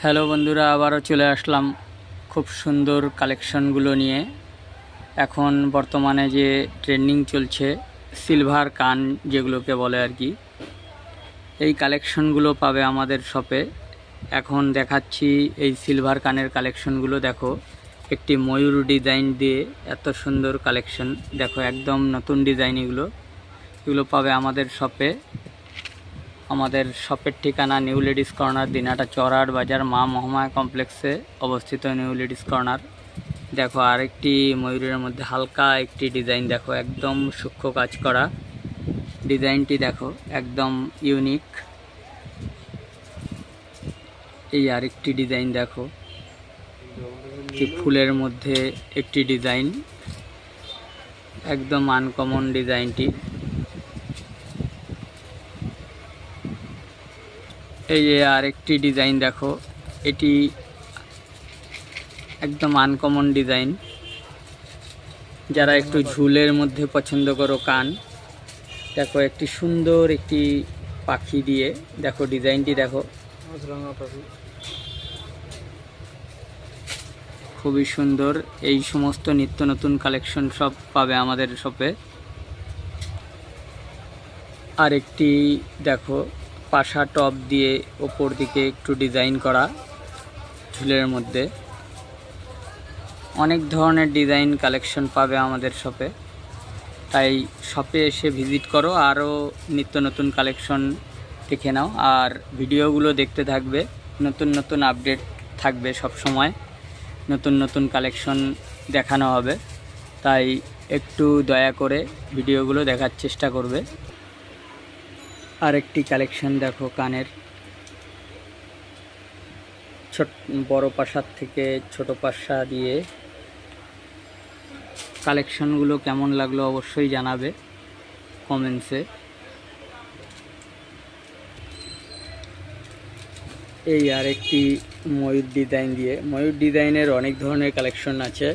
Hello বন্ধুরা, আবারও চলে আসলাম খুব সুন্দর কালেকশনগুলো নিয়ে। এখন বর্তমানে যে ট্রেন্ডিং চলছে সিলভার কান যেগুলোকে বলে আর কি, এই কালেকশনগুলো পাবে আমাদের শপে। এখন দেখাচ্ছি এই সিলভার কানের কালেকশনগুলো। দেখো, একটি ময়ূর ডিজাইন দিয়ে এত সুন্দর কালেকশন। দেখো, একদম নতুন ডিজাইন। এগুলো পাবে আমাদের শপে। আমাদের শপের ঠিকানা নিউ লেডিস কর্নার, দিনাটা চরহাট বাজার, মা মহামায়া কমপ্লেক্সে অবস্থিত নিউ লেডিস কর্নার। দেখো, আরেকটি ময়ূরের মধ্যে হালকা একটি ডিজাইন। দেখো, একদম সূক্ষ্ম কাজ করা ডিজাইনটি। দেখো, একদম ইউনিক। এই আরেকটি ডিজাইন। দেখো, ফুলের মধ্যে একটি ডিজাইন, একদম আনকমন ডিজাইনটি। এই যে আরেকটি ডিজাইন। দেখো, এটি একদম আনকমন ডিজাইন। যারা একটু ঝুলের মধ্যে পছন্দ করো কান, দেখো একটি সুন্দর একটি পাখি দিয়ে। দেখো ডিজাইনটি, দেখো খুবই সুন্দর। এই সমস্ত নিত্য নতুন কালেকশন সব পাবে আমাদের শপে। আর একটি দেখো, পাশা টপ দিয়ে ওপর দিকে একটু ডিজাইন করা ঝুলের মধ্যে। অনেক ধরনের ডিজাইন কালেকশন পাবে আমাদের শপে, তাই শপে এসে ভিজিট করো। আরও নিত্য নতুন কালেকশন দেখে নাও, আর ভিডিওগুলো দেখতে থাকবে। নতুন নতুন আপডেট থাকবে সব সময়, নতুন নতুন কালেকশন দেখানো হবে, তাই একটু দয়া করে ভিডিওগুলো দেখার চেষ্টা করবে। আরেকটি কালেকশন দেখো, কানের বড় পাশার থেকে ছোট পাশা দিয়ে কালেকশনগুলো কেমন লাগলো অবশ্যই জানাবে কমেন্টসে। এই আরেকটি ময়ূর ডিজাইন দিয়ে। ময়ূর ডিজাইনের অনেক ধরনের কালেকশন আছে।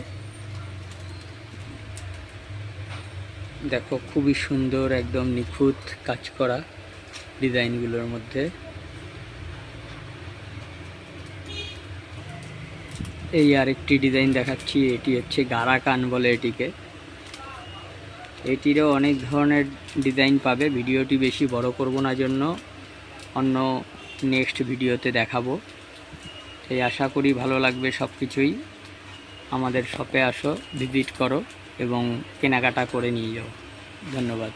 দেখো, খুবই সুন্দর, একদম নিখুঁত কাজ করা ডিজাইনগুলোর মধ্যে। এই আরেকটি ডিজাইন দেখাচ্ছি। এটি হচ্ছে গারা কান বলে এটিকে। এটিরও অনেক ধরনের ডিজাইন পাবে। ভিডিওটি বেশি বড় করব না জন্য অন্য নেক্সট ভিডিওতে দেখাবো। এই আশা করি ভালো লাগবে সব কিছুই। আমাদের শপে আসো, ভিজিট করো এবং কেনাকাটা করে নিয়ে যাও। ধন্যবাদ।